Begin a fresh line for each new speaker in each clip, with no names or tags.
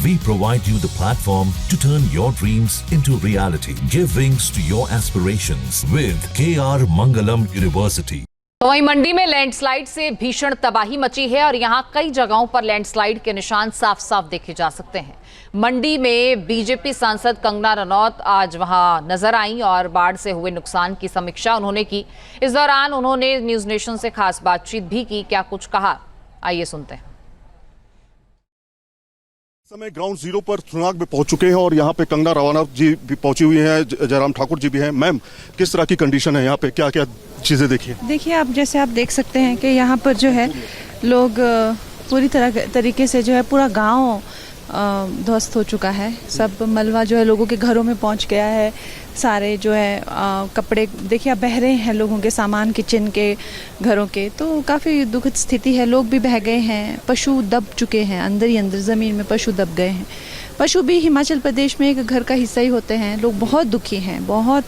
We provide you the platform to turn your dreams into reality. Give wings to your aspirations with KR Mangalam University.
तो वहीं मंडी में landslide से भीषण तबाही मची है और यहां कई जगहों पर लैंडस्लाइड के निशान साफ साफ देखे जा सकते हैं। मंडी में बीजेपी सांसद कंगना रनौत आज वहां नजर आई और बाढ़ से हुए नुकसान की समीक्षा उन्होंने की। इस दौरान उन्होंने न्यूज नेशन से खास बातचीत भी की। क्या कुछ कहा, आइए सुनते हैं।
समय ग्राउंड जीरो पर थुनाग में पहुंच चुके हैं और यहाँ पे कंगना रनौत जी भी पहुंची हुई हैं, जयराम ठाकुर जी भी हैं। मैम, किस तरह की कंडीशन है यहाँ पे, क्या क्या चीजें देखिए?
आप जैसे आप देख सकते हैं कि यहाँ पर जो है लोग पूरी तरीके से जो है पूरा गांव ध्वस्त हो चुका है। सब मलबा जो है लोगों के घरों में पहुंच गया है। सारे जो है कपड़े देखिए आप बह रहे हैं, लोगों के सामान, किचन के, घरों के, तो काफ़ी दुखद स्थिति है। लोग भी बह गए हैं, पशु दब चुके हैं, अंदर ही अंदर ज़मीन में पशु दब गए हैं। पशु भी हिमाचल प्रदेश में एक घर का हिस्सा ही होते हैं। लोग बहुत दुखी हैं, बहुत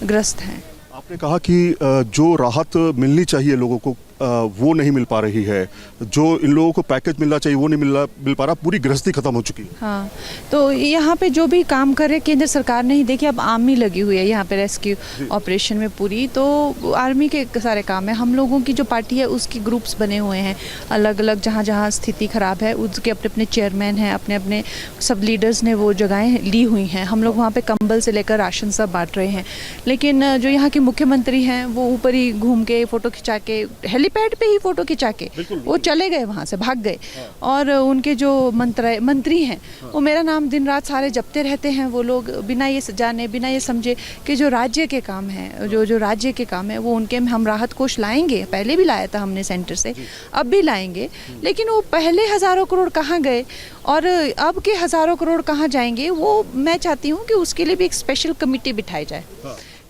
ग्रस्त हैं।
आपने कहा कि जो राहत मिलनी चाहिए लोगों को वो नहीं मिल पा रही है, जो इन लोगों को पैकेज मिलना चाहिए वो नहीं मिल पा रहा, पूरी गृहस्थी खत्म हो चुकी है।
हाँ, तो यहाँ पे जो भी काम कर रहे केंद्र सरकार ने ही, देखिए अब आर्मी लगी हुई है यहाँ पे रेस्क्यू ऑपरेशन में पूरी, तो आर्मी के सारे काम है। हम लोगों की जो पार्टी है उसकी ग्रुप्स बने हुए हैं अलग अलग, जहाँ जहाँ स्थिति खराब है उसके अपने अपने चेयरमैन हैं, अपने अपने सब लीडर्स ने वो जगहें ली हुई हैं। हम लोग वहाँ पे कंबल से लेकर राशन सब बांट रहे हैं। लेकिन जो यहाँ के मुख्यमंत्री हैं वो ऊपर ही घूम के फोटो खिंचा के, हेलीपैड पे ही फोटो खिंचा के वो चले गए, वहाँ से भाग गए। और उनके जो मंत्री हैं वो मेरा नाम दिन रात सारे जपते रहते हैं। वो लोग बिना ये जाने, बिना ये समझे कि जो राज्य के काम है, जो राज्य के काम है वो उनके हम राहत कोष लाएंगे। पहले भी लाया था हमने सेंटर से, अब भी लाएंगे। लेकिन वो पहले हज़ारों करोड़ कहाँ गए और अब के हज़ारों करोड़ कहाँ जाएंगे, वो मैं चाहती हूँ कि उसके लिए भी एक स्पेशल कमेटी बिठाई जाए।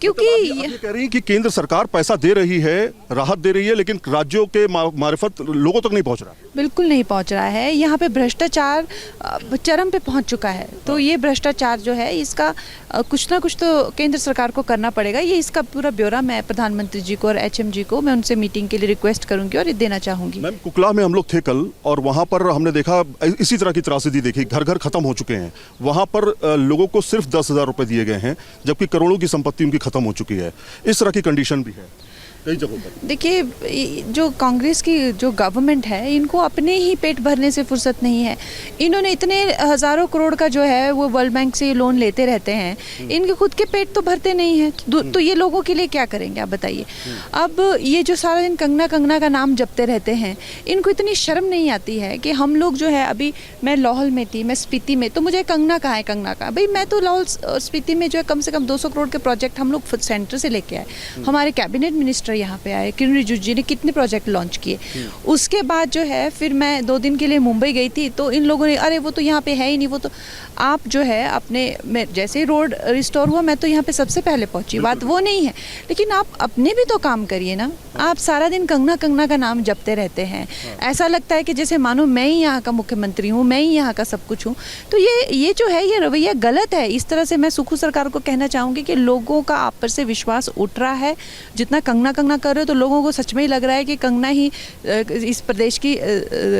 क्योंकि
ये कह रही है कि केंद्र सरकार पैसा दे रही है, राहत दे रही है, लेकिन राज्यों के मार्फत लोगों तक नहीं पहुंच रहा।
बिल्कुल नहीं पहुंच रहा है। यहाँ पे भ्रष्टाचार चरम पे पहुंच चुका है। तो ये भ्रष्टाचार जो है इसका कुछ ना कुछ तो केंद्र सरकार को करना पड़ेगा। ये इसका पूरा ब्यौरा मैं प्रधानमंत्री जी को और HM जी को मैं उनसे मीटिंग के लिए रिक्वेस्ट करूंगी और देना चाहूंगी।
मैम, कुकला में हम लोग थे कल और वहाँ पर हमने देखा इसी तरह की त्रासदी देखी। घर घर खत्म हो चुके हैं। वहाँ पर लोगों को सिर्फ 10,000 रुपए दिए गए हैं, जबकि करोड़ों की संपत्ति उनकी खत्म हो चुकी है। इस तरह की कंडीशन भी है कई जगहों पर।
देखिए, जो कांग्रेस की जो गवर्नमेंट है, इनको अपने ही पेट भरने से फुर्सत नहीं है। इन्होंने इतने हज़ारों करोड़ का जो है वो वर्ल्ड बैंक से लोन लेते रहते हैं, इनके खुद के पेट तो भरते नहीं हैं। तो ये लोगों के लिए क्या करेंगे आप बताइए। अब ये जो सारा दिन कंगना का नाम जपते रहते हैं, इनको इतनी शर्म नहीं आती है कि हम लोग जो है, अभी मैं लाहौल में थी, मैं स्पीति में, तो मुझे कंगना कहाँ है, कंगना कहाँ भाई। मैं तो लाहौल स्पीति में जो है कम से कम 200 करोड़ के प्रोजेक्ट हम लोग सेंटर से लेके आए। हमारे कैबिनेट मिनिस्टर यहाँ पे आए, किरण रिजिजू जी ने कितने प्रोजेक्ट लॉन्च किए। उसके बाद जो है फिर मैं 2 दिन के लिए मुंबई गई थी, तो इन लोगों ने, अरे वो तो यहाँ पे है ही नहीं, वो तो आप जो है अपने जैसे ही रोड रिस्टोर हुआ मैं तो यहाँ पे सबसे पहले पहुंची। बात वो नहीं है, लेकिन आप अपने भी तो काम करिए ना। आप सारा दिन कंगना का नाम जपते रहते हैं। ऐसा लगता है कि जैसे मानो मैं ही यहाँ का मुख्यमंत्री हूँ, मैं ही यहाँ का सब कुछ हूँ। तो ये जो है ये रवैया गलत है। इस तरह से मैं सुखू सरकार को कहना चाहूँगी कि लोगों का आप पर से विश्वास उठ रहा है। जितना कंगना कर रहे हो तो लोगों को सच में ही लग रहा है कि कंगना ही इस प्रदेश की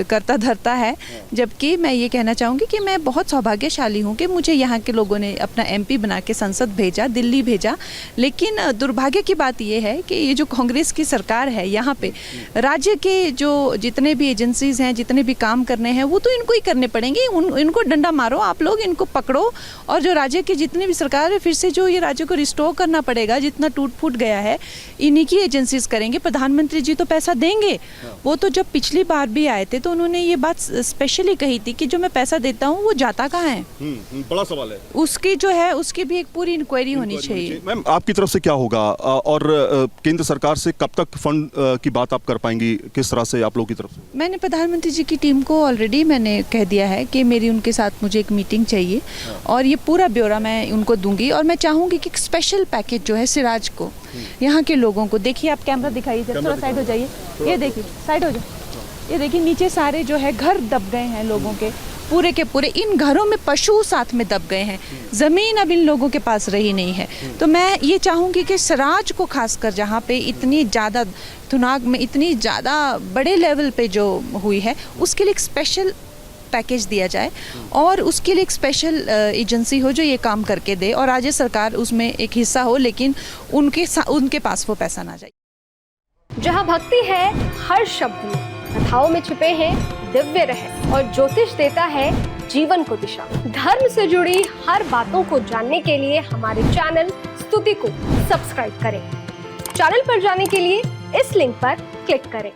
करता धरता है। जबकि मैं ये कहना चाहूँगी कि मैं बहुत सौभाग्यशाली हूँ कि मुझे यहाँ के लोगों ने अपना MP बना के संसद भेजा, दिल्ली भेजा। लेकिन दुर्भाग्य की बात ये है कि ये जो कांग्रेस की सरकार है, यहाँ पे राज्य के जो जितने भी एजेंसीज हैं, जितने भी काम करने हैं, वो तो इनको ही करने पड़ेंगे। इनको डंडा मारो आप लोग, इनको पकड़ो। और जो राज्य की जितनी भी सरकार है, फिर से जो ये राज्य को रिस्टोर करना पड़ेगा, जितना टूट फूट गया है, इन्हीं की एजेंसीज करेंगे। प्रधानमंत्री जी तो पैसा देंगे। वो तो जब पिछली बार भी आए थे तो उन्होंने ये बात स्पेशली कही थी कि जो मैं पैसा देता हूँ वो जाता कहाँ है।
बड़ा सवाल है।
उसकी जो है उसकी भी एक पूरी इंक्वायरी होनी चाहिए।
मैम, आपकी तरफ से क्या होगा और केंद्र सरकार से कब तक फंड की बात आप कर पाएंगी, किस तरह से आप लोगों की तरफ से?
मैंने प्रधानमंत्री जी की टीम को ऑलरेडी मैंने कह दिया है कि मेरी उनके साथ मुझे एक मीटिंग चाहिए और ये पूरा ब्यौरा मैं उनको दूंगी। और मैं चाहूँगी कि एक स्पेशल पैकेज जो है सिराज को, यहाँ के लोगों को, देखिए आप कैमरा दिखाइए, थोड़ा साइड हो जाइए, ये देखिए साइड हो जाए, ये देखिए नीचे सारे जो है घर दब गए हैं लोगों के, पूरे के पूरे। इन घरों में पशु साथ में दब गए हैं, ज़मीन अब इन लोगों के पास रही नहीं है। तो मैं ये चाहूँगी कि सिराज को खासकर, जहाँ पे इतनी ज़्यादा थुनाग में इतनी ज़्यादा बड़े लेवल पे जो हुई है, उसके लिए एक स्पेशल पैकेज दिया जाए और उसके लिए एक स्पेशल एजेंसी हो जो ये काम करके दे और राज्य सरकार उसमें एक हिस्सा हो, लेकिन उनके पास वो पैसा ना जाए।
जहाँ भक्ति है हर शब्द में, कथाओं में छिपे हैं दिव्य रहस्य और ज्योतिष देता है जीवन को दिशा। धर्म से जुड़ी हर बातों को जानने के लिए हमारे चैनल स्तुति को सब्सक्राइब करें। चैनल पर जाने के लिए इस लिंक पर क्लिक करें।